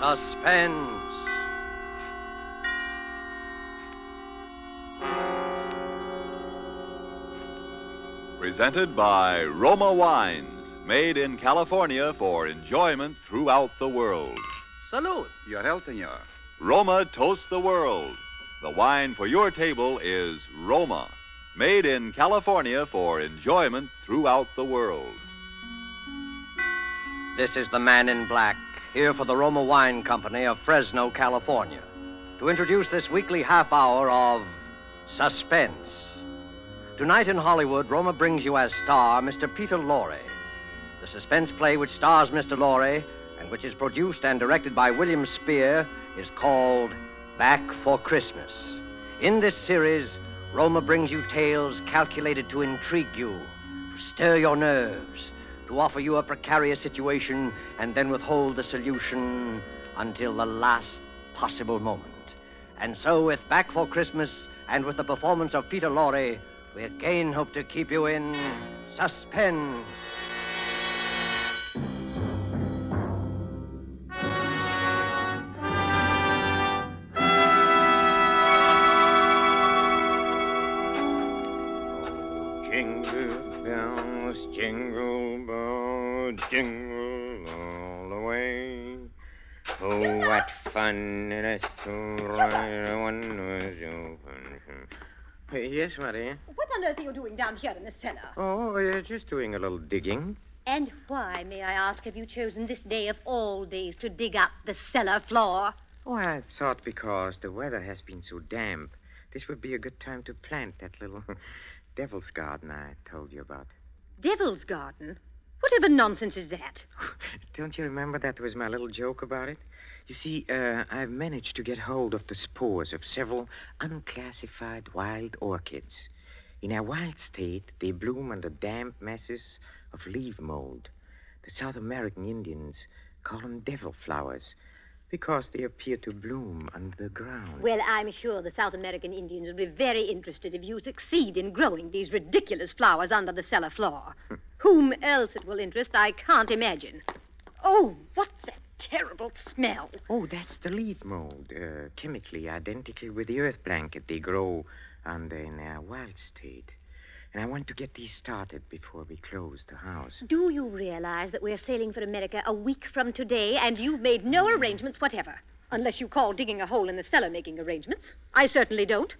Suspense. Presented by Roma Wines, made in California for enjoyment throughout the world. Salute. Your health, senor. Roma toasts the world. The wine for your table is Roma, made in California for enjoyment throughout the world. This is the man in black, here for the Roma Wine Company of Fresno, California, to introduce this weekly half hour of Suspense. Tonight in Hollywood, Roma brings you as star Mr. Peter Lorre. The suspense play which stars Mr. Lorre and which is produced and directed by William Spear is called Back for Christmas. In this series, Roma brings you tales calculated to intrigue you, to stir your nerves, to offer you a precarious situation and then withhold the solution until the last possible moment. And so, with Back for Christmas and with the performance of Peter Lorre, we again hope to keep you in suspense. Jingle bells, jingle all the way. Oh, what fun it is to ride a one-horse open. Yes, Marie? What on earth are you doing down here in the cellar? Oh, just doing a little digging. And why, may I ask, have you chosen this day of all days to dig up the cellar floor? Oh, I thought because the weather has been so damp, this would be a good time to plant that little devil's garden I told you about. Devil's garden? Whatever nonsense is that? Don't you remember that was my little joke about it? You see, I've managed to get hold of the spores of several unclassified wild orchids. In our wild state, they bloom under damp masses of leaf mold. The South American Indians call them devil flowers because they appear to bloom under the ground. Well, I'm sure the South American Indians will be very interested if you succeed in growing these ridiculous flowers under the cellar floor. Whom else it will interest, I can't imagine. Oh, what's that terrible smell? Oh, that's the leaf mold, chemically identical with the earth blanket they grow under in our wild state. And I want to get these started before we close the house. Do you realize that we're sailing for America a week from today, and you've made no arrangements whatever? Unless you call digging a hole in the cellar making arrangements. I certainly don't.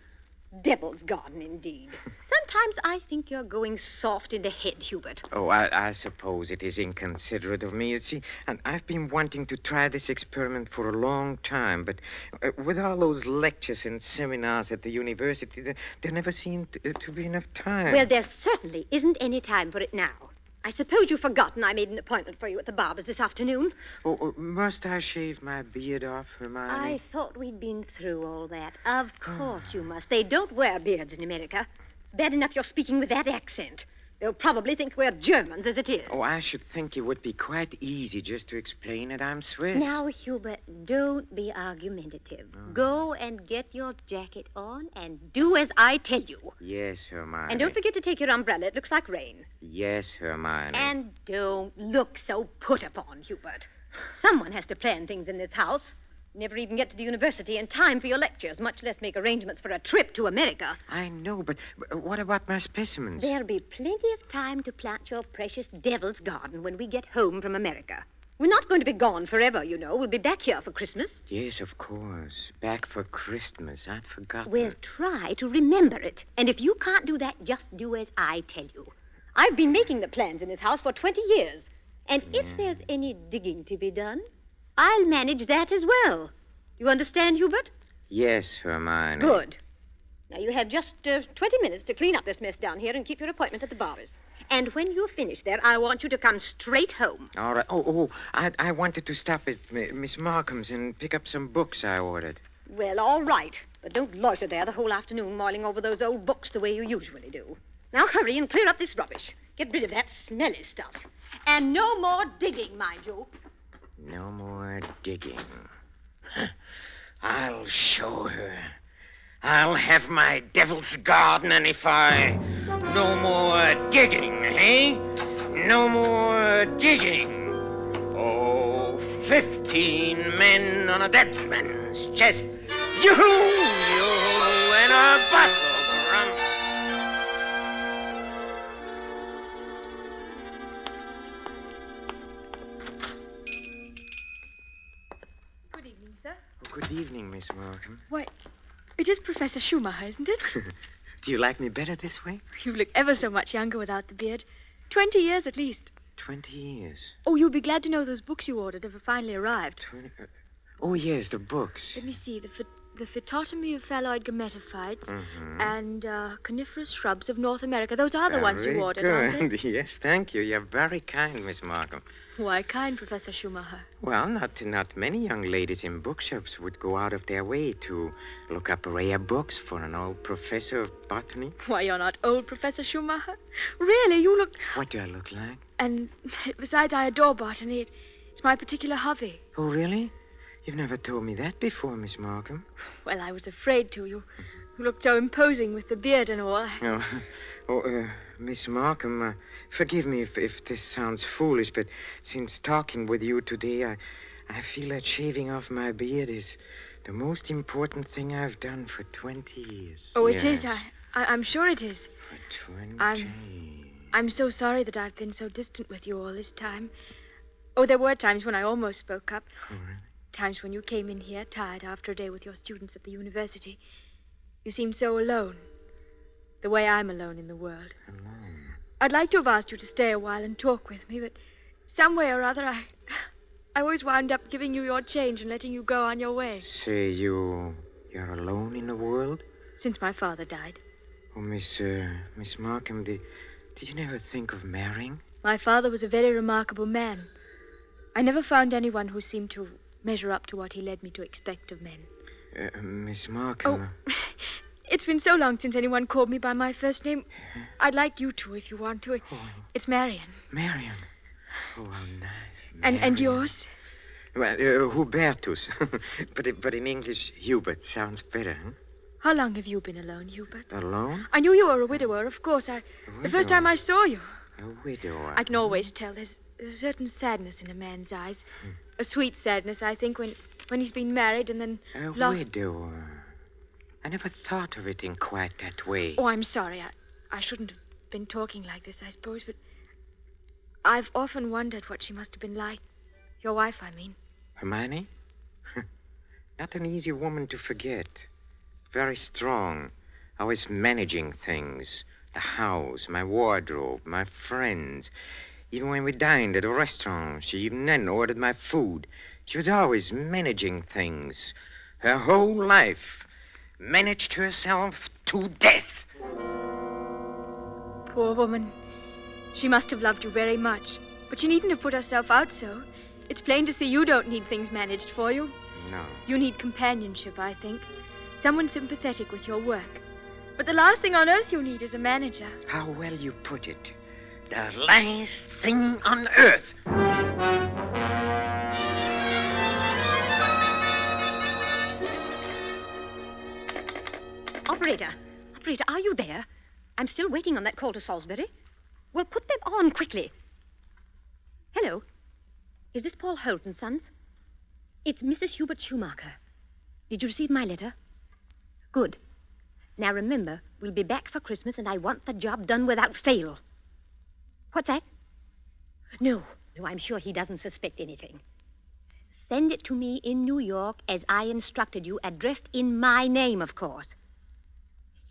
Devil's garden, indeed. Sometimes I think you're going soft in the head, Hubert. Oh, I suppose it is inconsiderate of me, you see. And I've been wanting to try this experiment for a long time, but with all those lectures and seminars at the university, there never seemed to be enough time. Well, there certainly isn't any time for it now. I suppose you've forgotten I made an appointment for you at the barber's this afternoon. Oh, must I shave my beard off, Hermione? I thought we'd been through all that. Of course you must. They don't wear beards in America. Bad enough you're speaking with that accent. They'll probably think we're Germans as it is. Oh, I should think it would be quite easy just to explain that I'm Swiss. Now, Hubert, don't be argumentative. Oh. Go and get your jacket on and do as I tell you. Yes, Hermione. And don't forget to take your umbrella. It looks like rain. Yes, Hermione. And don't look so put upon, Hubert. Someone has to plan things in this house. Never even get to the university in time for your lectures, much less make arrangements for a trip to America. I know, but what about my specimens? There'll be plenty of time to plant your precious devil's garden when we get home from America. We're not going to be gone forever, you know. We'll be back here for Christmas. Yes, of course. Back for Christmas. I'd forgotten. We'll try to remember it. And if you can't do that, just do as I tell you. I've been making the plans in this house for 20 years. And if there's any digging to be done, I'll manage that as well. You understand, Hubert? Yes, Hermione. Good. Now, you have just 20 minutes to clean up this mess down here and keep your appointment at the barber's. And when you're finished there, I want you to come straight home. All right. I wanted to stop at Miss Markham's and pick up some books I ordered. Well, all right. But don't loiter there the whole afternoon mulling over those old books the way you usually do. Now, hurry and clear up this rubbish. Get rid of that smelly stuff. And no more digging, mind you. No more digging. I'll show her. I'll have my devil's garden, and if I... No more digging, eh? No more digging. Oh, 15 men on a dead man's chest. Yoo-hoo, and a bottle of rum. Good evening, sir. Oh, good evening, Miss Markham. Why, it is Professor Schumacher, isn't it? Do you like me better this way? You look ever so much younger without the beard. 20 years at least. 20 years. Oh, you'll be glad to know those books you ordered have finally arrived. Oh, yes, the books. Let me see. The phytotomy of phalloid gametophytes and coniferous shrubs of North America. Those are the ones you ordered, aren't they? Yes, thank you. You're very kind, Miss Markham. Why kind, Professor Schumacher? Well, not many young ladies in bookshops would go out of their way to look up rare books for an old professor of botany. Why, you're not old, Professor Schumacher. Really, you look... What do I look like? And besides, I adore botany. It's my particular hobby. Oh, really? You've never told me that before, Miss Markham. Well, I was afraid to. You looked so imposing with the beard and all. Miss Markham, forgive me if this sounds foolish, but since talking with you today, I feel that shaving off my beard is the most important thing I've done for 20 years. Oh, it is. I'm sure it is. For 20 I'm so sorry that I've been so distant with you all this time. Oh, there were times when I almost spoke up. Oh, really? Times when you came in here, tired after a day with your students at the university. You seemed so alone. The way I'm alone in the world. Alone? I'd like to have asked you to stay a while and talk with me, but some way or other, I always wound up giving you your change and letting you go on your way. Say you're alone in the world? Since my father died. Oh, Miss Markham, did you never think of marrying? My father was a very remarkable man. I never found anyone who seemed to measure up to what he led me to expect of men. Miss Markham... Oh, it's been so long since anyone called me by my first name. I'd like you to, if you want to. It's Marion. Marion? Oh, how nice. And yours? Well, Hubertus. but in English, Hubert sounds better, huh? How long have you been alone, Hubert? Alone? I knew you were a widower, of course. The first time I saw you. A widower? I can always tell. There's a certain sadness in a man's eyes. A sweet sadness, I think, when he's been married and then lost... A widower. I never thought of it in quite that way. Oh, I'm sorry. I shouldn't have been talking like this, I suppose, but I've often wondered what she must have been like. Your wife, I mean. Hermione? Not an easy woman to forget. Very strong. Always managing things. The house, my wardrobe, my friends. Even when we dined at a restaurant, she even then ordered my food. She was always managing things. Her whole life. Managed herself to death. Poor woman. She must have loved you very much. But she needn't have put herself out so. It's plain to see you don't need things managed for you. No. You need companionship, I think. Someone sympathetic with your work. But the last thing on earth you need is a manager. How well you put it. The last thing on earth. Operator, are you there? I'm still waiting on that call to Salisbury. Well, put them on quickly. Hello. Is this Paul Holt & Sons? It's Mrs. Hubert Schumacher. Did you receive my letter? Good. Now remember, we'll be back for Christmas and I want the job done without fail. What's that? No, I'm sure he doesn't suspect anything. Send it to me in New York as I instructed you, addressed in my name, of course.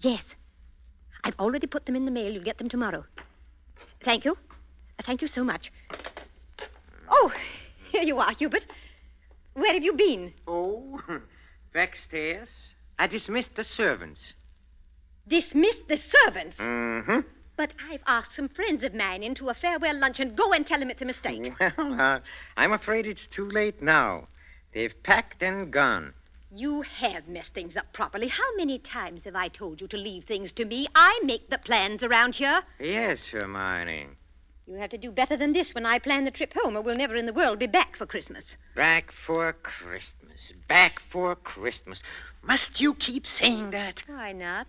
Yes. I've already put them in the mail. You'll get them tomorrow. Thank you. Thank you so much. Oh, here you are, Hubert. Where have you been? Oh, backstairs. I dismissed the servants. Dismissed the servants? Mm-hmm. But I've asked some friends of mine in to a farewell luncheon. Go and tell them it's a mistake. Well, I'm afraid it's too late now. They've packed and gone. You have messed things up properly. How many times have I told you to leave things to me? I make the plans around here. Yes, Hermione. You have to do better than this when I plan the trip home, or we'll never in the world be back for Christmas. Back for Christmas. Back for Christmas. Must you keep saying that? Why not?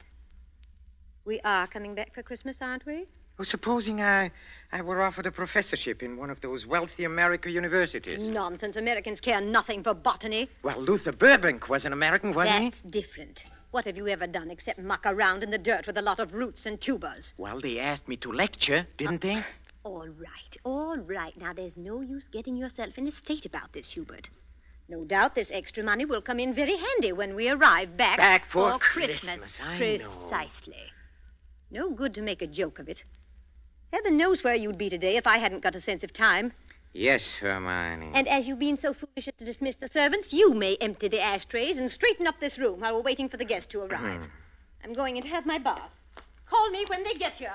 We are coming back for Christmas, aren't we? Oh, supposing I were offered a professorship in one of those wealthy American universities. Nonsense. Americans care nothing for botany. Well, Luther Burbank was an American, wasn't he? That's different. What have you ever done except muck around in the dirt with a lot of roots and tubers? Well, they asked me to lecture, didn't they? All right. Now, there's no use getting yourself in a state about this, Hubert. No doubt this extra money will come in very handy when we arrive back for Christmas. I know. Precisely. No good to make a joke of it. Heaven knows where you'd be today if I hadn't got a sense of time. Yes, Hermione. And as you've been so foolish as to dismiss the servants, you may empty the ashtrays and straighten up this room while we're waiting for the guests to arrive. I'm going in to have my bath. Call me when they get here.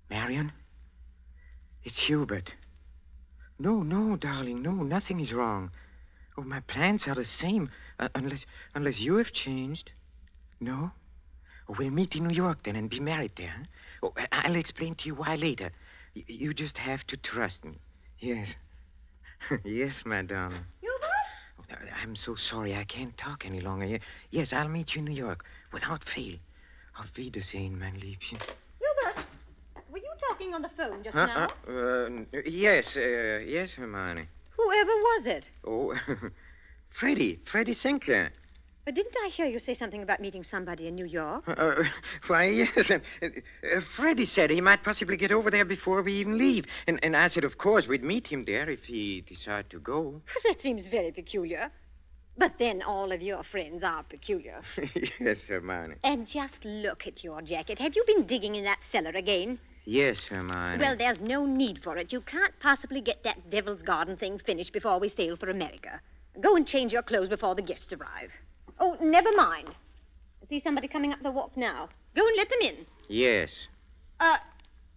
Marion? It's Hubert. No, darling, no, nothing is wrong. Oh, my plans are the same, unless you have changed. No? Oh, we'll meet in New York then and be married there. Huh? Oh, I'll explain to you why later. You just have to trust me. Yes. Yes, my darling. Hubert? Oh, I'm so sorry I can't talk any longer. Yes, I'll meet you in New York without fail. Auf Wiedersehen, mein Liebchen. Hubert, were you talking on the phone just now? Yes, Hermione. Whoever was it? Oh, Freddie Sinclair. But didn't I hear you say something about meeting somebody in New York? Why, yes. Freddie said he might possibly get over there before we even leave. And I said, of course, we'd meet him there if he decided to go. That seems very peculiar. But then all of your friends are peculiar. Yes, Hermione. And just look at your jacket. Have you been digging in that cellar again? Yes, Hermione. Well, there's no need for it. You can't possibly get that Devil's Garden thing finished before we sail for America. Go and change your clothes before the guests arrive. Oh, never mind. I see somebody coming up the walk now. Go and let them in. Yes.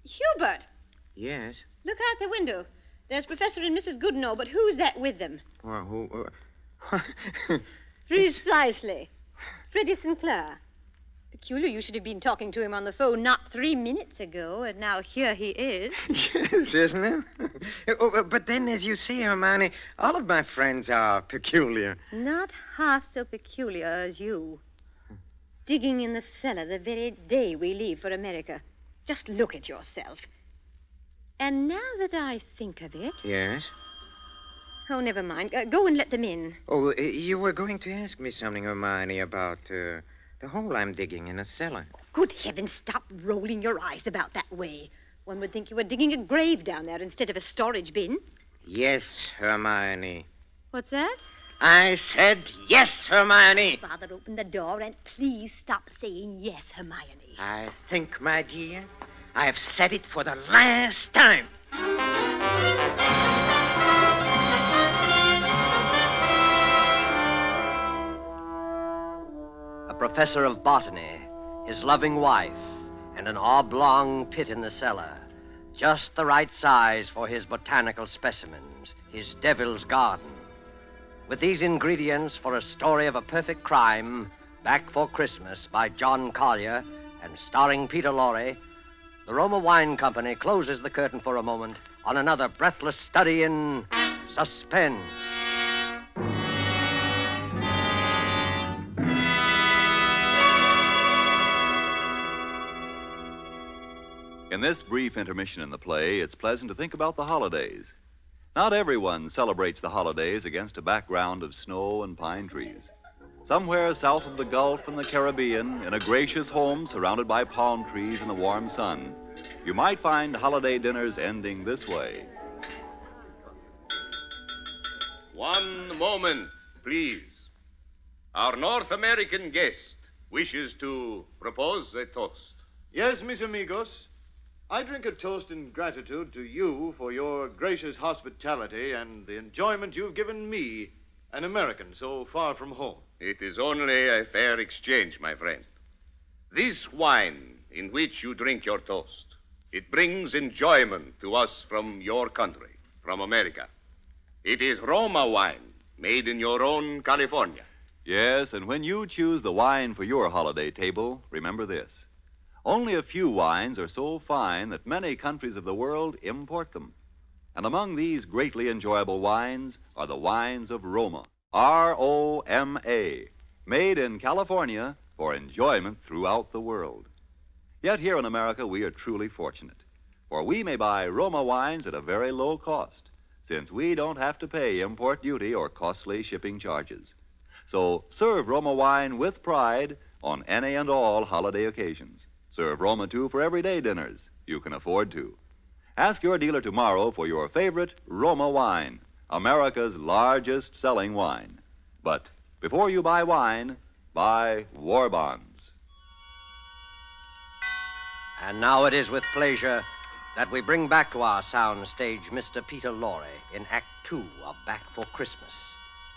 Hubert. Yes? Look out the window. There's Professor and Mrs. Goodenough, but who's that with them? Well, who... Precisely. Freddie Sinclair. Peculiar you should have been talking to him on the phone not 3 minutes ago, and now here he is. Yes, isn't it? But then, as you see, Hermione, all of my friends are peculiar. Not half so peculiar as you. Digging in the cellar the very day we leave for America. Just look at yourself. And now that I think of it... Yes? Oh, never mind. Go and let them in. Oh, you were going to ask me something, Hermione, about the hole I'm digging in a cellar. Good heavens, stop rolling your eyes about that way. One would think you were digging a grave down there instead of a storage bin. Yes, Hermione. What's that? I said yes, Hermione. Father, open the door and please stop saying yes, Hermione. I think, my dear, I have said it for the last time. A professor of botany, his loving wife, and an oblong pit in the cellar. Just the right size for his botanical specimens, his devil's garden. With these ingredients for a story of a perfect crime, Back for Christmas by John Collier and starring Peter Lorre, the Roma Wine Company closes the curtain for a moment on another breathless study in suspense. In this brief intermission in the play, it's pleasant to think about the holidays. Not everyone celebrates the holidays against a background of snow and pine trees. Somewhere south of the Gulf and the Caribbean, in a gracious home surrounded by palm trees in the warm sun, you might find holiday dinners ending this way. One moment, please. Our North American guest wishes to propose a toast. Yes, mis amigos. I drink a toast in gratitude to you for your gracious hospitality and the enjoyment you've given me, an American so far from home. It is only a fair exchange, my friend. This wine in which you drink your toast, it brings enjoyment to us from your country, from America. It is Roma wine, made in your own California. Yes, and when you choose the wine for your holiday table, remember this. Only a few wines are so fine that many countries of the world import them. And among these greatly enjoyable wines are the wines of Roma. Roma. Made in California for enjoyment throughout the world. Yet here in America, we are truly fortunate, for we may buy Roma wines at a very low cost, since we don't have to pay import duty or costly shipping charges. So serve Roma wine with pride on any and all holiday occasions. Serve Roma, too, for everyday dinners you can afford to. Ask your dealer tomorrow for your favorite Roma wine, America's largest selling wine. But before you buy wine, buy war bonds. And now it is with pleasure that we bring back to our sound stage Mr. Peter Lorre in Act 2 of Back for Christmas.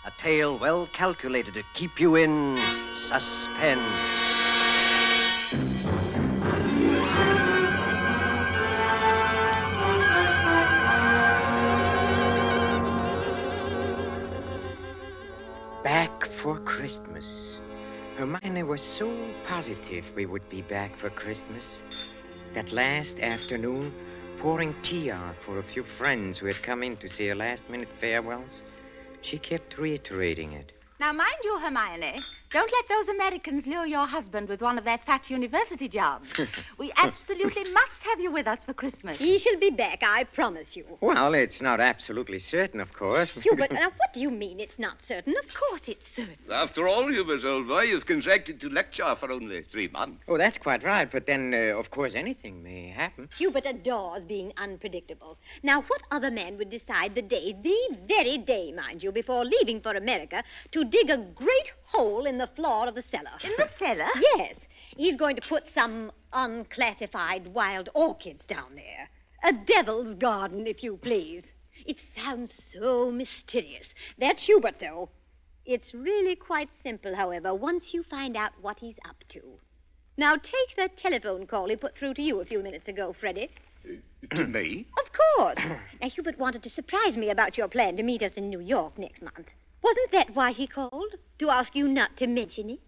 A tale well calculated to keep you in suspense. Back for Christmas. Hermione was so positive we would be back for Christmas. That last afternoon, pouring tea out for a few friends who had come in to say her last-minute farewells, she kept reiterating it. Now, mind you, Hermione, don't let those Americans lure your husband with one of their fat university jobs. We absolutely must have you with us for Christmas. He shall be back, I promise you. Well, it's not absolutely certain, of course. Hubert, now what do you mean it's not certain? Of course it's certain. After all, Hubert, old boy, you've contracted to lecture for only 3 months. Oh, that's quite right, but then, of course, anything may happen. Hubert adores being unpredictable. Now, what other man would decide the very day, mind you, before leaving for America, to dig a great hole in the floor of the cellar? In the cellar? Yes. He's going to put some unclassified wild orchids down there. A devil's garden, if you please. It sounds so mysterious. That's Hubert, though. It's really quite simple, however, once you find out what he's up to. Now, take that telephone call he put through to you a few minutes ago, Freddie. To me? Of course. Now, Hubert wanted to surprise me about your plan to meet us in New York next month. Wasn't that why he called? To ask you not to mention it?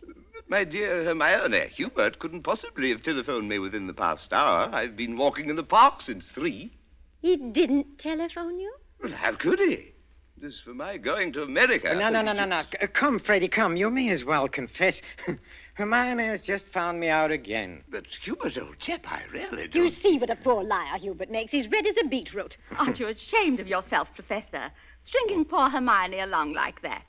My dear Hermione, Hubert couldn't possibly have telephoned me within the past hour. I've been walking in the park since 3. He didn't telephone you? Well, how could he? As for my going to America... No. Come, Freddie, come. You may as well confess. Hermione has just found me out again. But, Hubert, old chap, I really You don't... see what a poor liar Hubert makes. He's red as a beetroot. Aren't you ashamed of yourself, Professor, stringing poor Hermione along like that?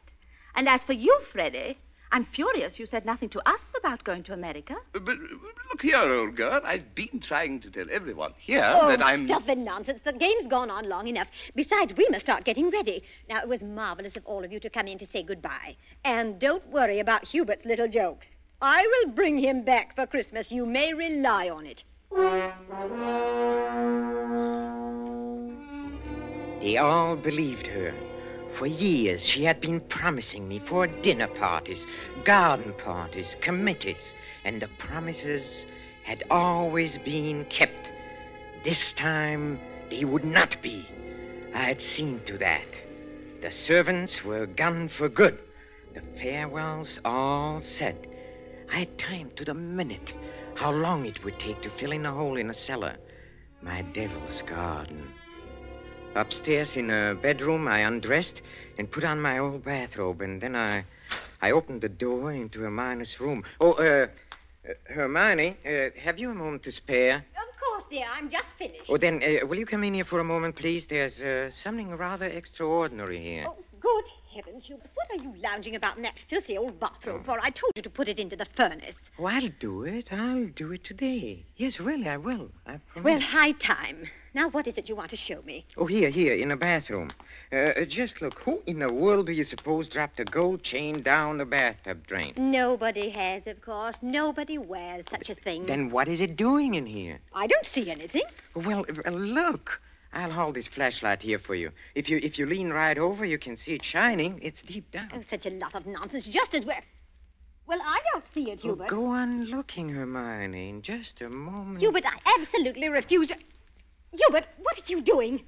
And as for you, Freddie, I'm furious you said nothing to us about going to America. But look here, old girl. I've been trying to tell everyone here that I'm... Stuff and nonsense. The game's gone on long enough. Besides, we must start getting ready. Now, it was marvelous of all of you to come in to say goodbye. And don't worry about Hubert's little jokes. I will bring him back for Christmas. You may rely on it. They all believed her. For years, she had been promising me for dinner parties, garden parties, committees, and the promises had always been kept. This time, they would not be. I had seen to that. The servants were gone for good. The farewells all said. I had timed to the minute how long it would take to fill in a hole in a cellar. My devil's garden. Upstairs in a bedroom, I undressed and put on my old bathrobe, and then I opened the door into Hermione's room. Hermione, have you a moment to spare? Of course, dear. I'm just finished. Oh, then, will you come in here for a moment, please? There's something rather extraordinary here. Oh, good heavens, Hubert. What are you lounging about in that filthy old bathrobe for? I told you to put it into the furnace. Oh, I'll do it. I'll do it today. Yes, really, I will. I promise. Well, high time. Now, what is it you want to show me? Oh, here, in the bathroom. Just look. Who in the world do you suppose dropped a gold chain down the bathtub drain? Nobody has, of course. Nobody wears such a thing. Then what is it doing in here? I don't see anything. Well, look. I'll hold this flashlight here for you. If you lean right over, you can see it shining. It's deep down. Oh, such a lot of nonsense. Just as well, I don't see it, Hubert. Go on looking, Hermione, in just a moment. Hubert, I absolutely refuse to... Hubert, what are you doing?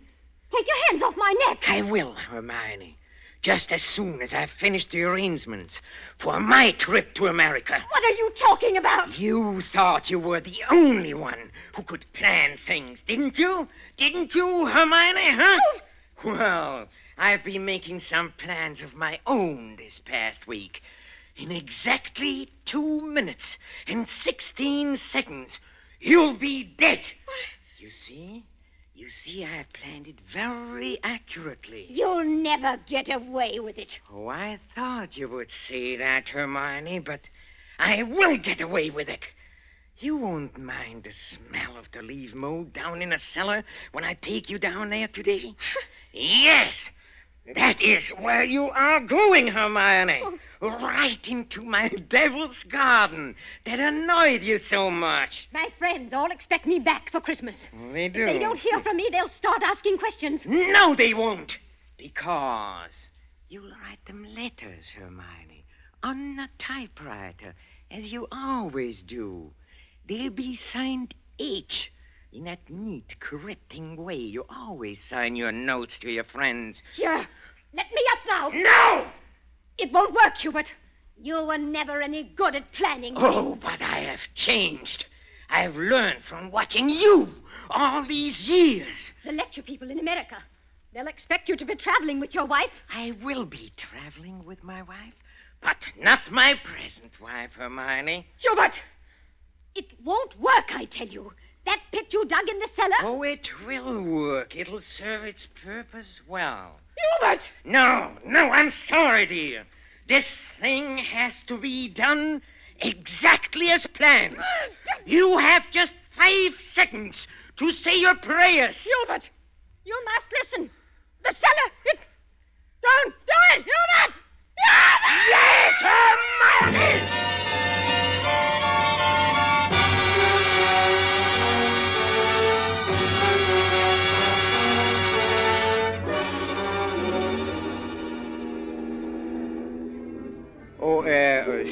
Take your hands off my neck. I will, Hermione. Just as soon as I've finished the arrangements for my trip to America. What are you talking about? You thought you were the only one who could plan things, didn't you? Didn't you, Hermione, huh? Oh. Well, I've been making some plans of my own this past week. In exactly 2 minutes and 16 seconds, you'll be dead. You see? I've planned it very accurately. You'll never get away with it. Oh, I thought you would say that, Hermione, but I will get away with it. You won't mind the smell of the leaf mold down in the cellar when I take you down there today? Yes, that is where you are going, Hermione. Right into my devil's garden that annoyed you so much. My friends all expect me back for Christmas. They do. If they don't hear from me, they'll start asking questions. No, they won't. Because you'll write them letters, Hermione, on a typewriter, as you always do. They'll be signed H, in that neat, correcting way you always sign your notes to your friends. Here, let me up now. No! It won't work, Hubert. You were never any good at planning. Oh, but I have changed. I've learned from watching you all these years. The lecture people in America, they'll expect you to be traveling with your wife. I will be traveling with my wife, but not my present wife, Hermione. Hubert! It won't work, I tell you. That pit you dug in the cellar... Oh, it will work. It'll serve its purpose well. Hubert! No, I'm sorry, dear. This thing has to be done exactly as planned. You have just 5 seconds to say your prayers. Hubert, you must listen. The cellar, it... Don't do it, Hubert! Yes, Hermione! Oh,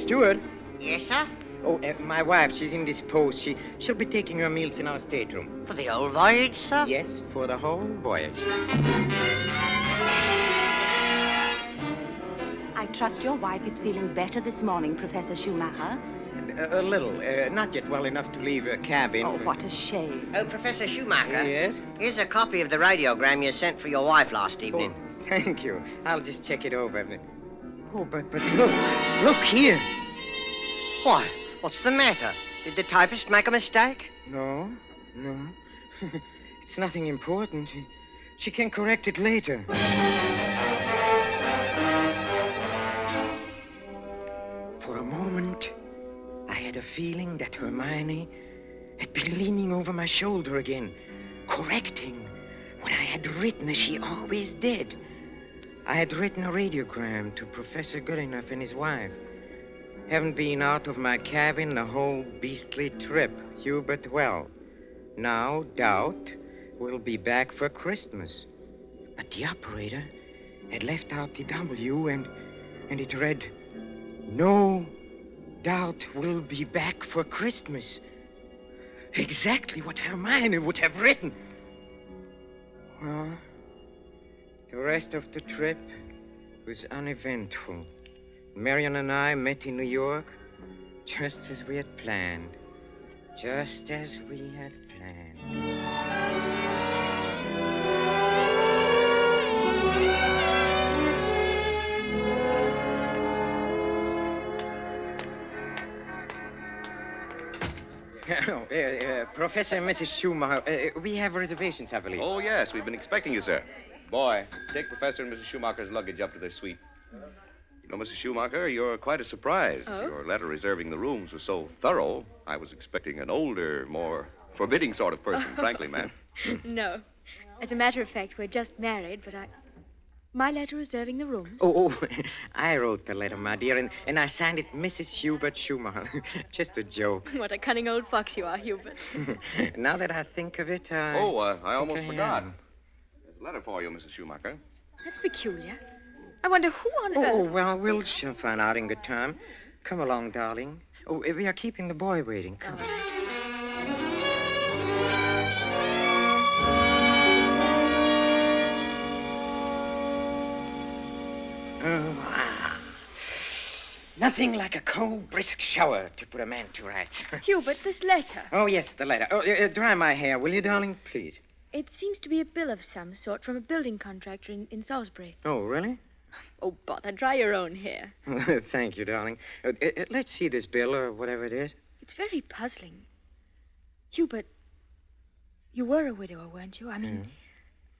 Steward? Yes, sir? Oh, my wife, she's indisposed. She'll be taking her meals in our stateroom. For the whole voyage, sir? Yes, for the whole voyage. I trust your wife is feeling better this morning, Professor Schumacher. A little. Not yet well enough to leave her cabin. Oh, what a shame. Oh, Professor Schumacher. Yes? Here's a copy of the radiogram you sent for your wife last evening. Oh, thank you. I'll just check it over. Oh, but look here. Why? What's the matter? Did the typist make a mistake? No. It's nothing important. She can correct it later. For a moment, I had a feeling that Hermione had been leaning over my shoulder again, correcting what I had written as she always did. I had written a radiogram to Professor Goodenough and his wife. Haven't been out of my cabin the whole beastly trip, Hubert. Well, now doubt we'll be back for Christmas. But the operator had left out the W and it read, no doubt we'll be back for Christmas. Exactly what Hermione would have written. Well, the rest of the trip was uneventful. Marion and I met in New York just as we had planned. Just as we had planned. Professor and Mrs. Schumacher, we have reservations, I believe. Oh, yes, we've been expecting you, sir. Boy, take Professor and Mrs. Schumacher's luggage up to their suite. You know, Mrs. Schumacher, you're quite a surprise. Oh? Your letter reserving the rooms was so thorough, I was expecting an older, more forbidding sort of person, frankly, ma'am. No. As a matter of fact, we're just married, but my letter reserving the rooms. Oh, I wrote the letter, my dear, and I signed it Mrs. Hubert Schumacher. Just a joke. What a cunning old fox you are, Hubert. Now that I think of it, I almost think I forgot. am. There's a letter for you, Mrs. Schumacher. That's peculiar. I wonder who on Oh, earth... well, we'll soon find out in good time. Come along, darling. Oh, we are keeping the boy waiting. Come. All right. Nothing like a cold, brisk shower to put a man to rights. Hubert, this letter. Oh, yes, the letter. Oh, dry my hair, will you, darling? Please. It seems to be a bill of some sort from a building contractor in Salisbury. Oh, really? Oh, bother, dry your own hair. Thank you, darling. Let's see this bill or whatever it is. It's very puzzling. Hubert, you were a widower, weren't you? I mean,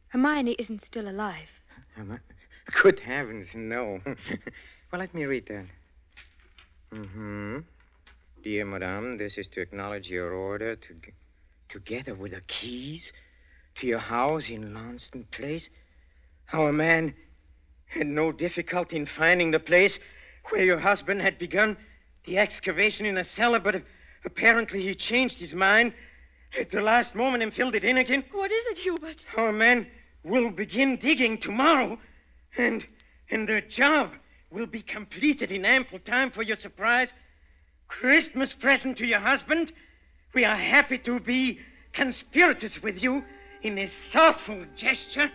Hermione isn't still alive. Good heavens, no. Well, let me read that. Dear Madame, this is to acknowledge your order together with the keys to your house in Launceston Place. Our man had no difficulty in finding the place where your husband had begun the excavation in the cellar, but apparently he changed his mind at the last moment and filled it in again. What is it, Hubert? Our man will begin digging tomorrow, and the job will be completed in ample time for your surprise Christmas present to your husband. We are happy to be conspirators with you in this thoughtful gesture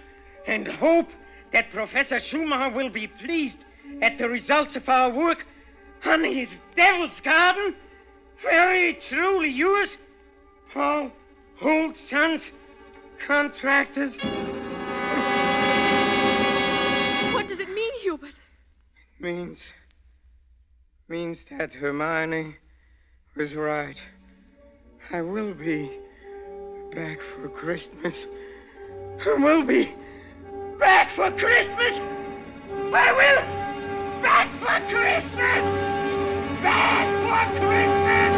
and hope that Professor Schumacher will be pleased at the results of our work on his Devil's Garden. Very truly yours, Paul Holt Sons, Contractors. What does it mean, Hubert? Means that Hermione was right. I will be back for Christmas. I will be back for Christmas. I will back for Christmas. Back for Christmas.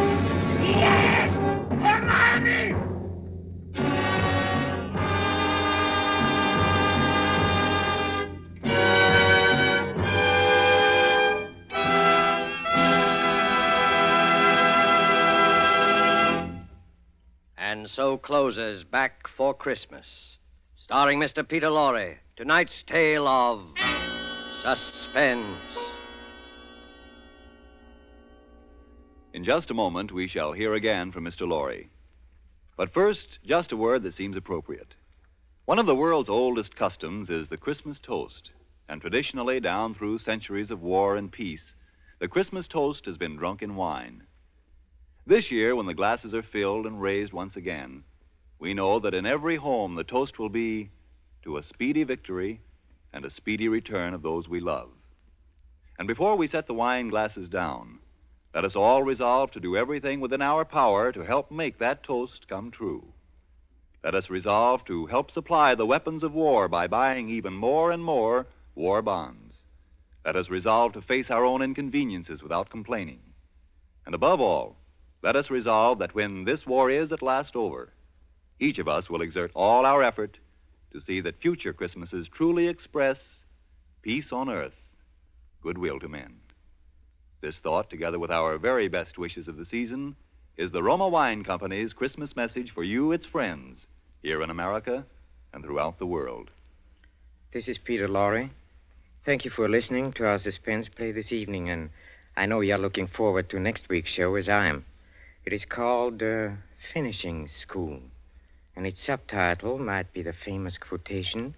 Yes, Hermione. And so closes Back for Christmas, starring Mr. Peter Lorre, tonight's tale of suspense. In just a moment, we shall hear again from Mr. Lorre. But first, just a word that seems appropriate. One of the world's oldest customs is the Christmas toast, and traditionally, down through centuries of war and peace, the Christmas toast has been drunk in wine. This year, when the glasses are filled and raised once again, we know that in every home the toast will be to a speedy victory and a speedy return of those we love. And before we set the wine glasses down, let us all resolve to do everything within our power to help make that toast come true. Let us resolve to help supply the weapons of war by buying even more and more war bonds. Let us resolve to face our own inconveniences without complaining. And above all, let us resolve that when this war is at last over, each of us will exert all our effort to see that future Christmases truly express peace on earth, goodwill to men. This thought, together with our very best wishes of the season, is the Roma Wine Company's Christmas message for you, its friends, here in America and throughout the world. This is Peter Lorre. Thank you for listening to our suspense play this evening, and I know you're looking forward to next week's show as I am. It is called Finishing School, and its subtitle might be the famous quotation,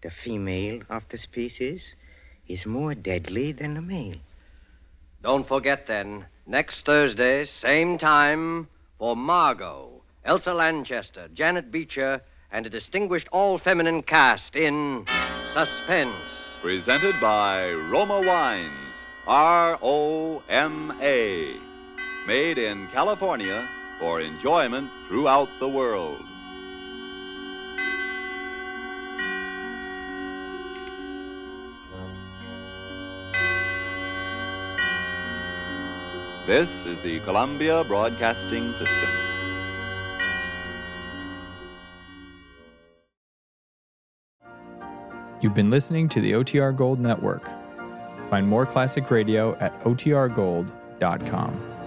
"The female of the species is more deadly than the male." Don't forget, then, next Thursday, same time, for Margot, Elsa Lanchester, Janet Beecher, and a distinguished all-feminine cast in Suspense. Presented by Roma Wines, R-O-M-A. Made in California for enjoyment throughout the world. This is the Columbia Broadcasting System. You've been listening to the OTR Gold Network. Find more classic radio at otrgold.com.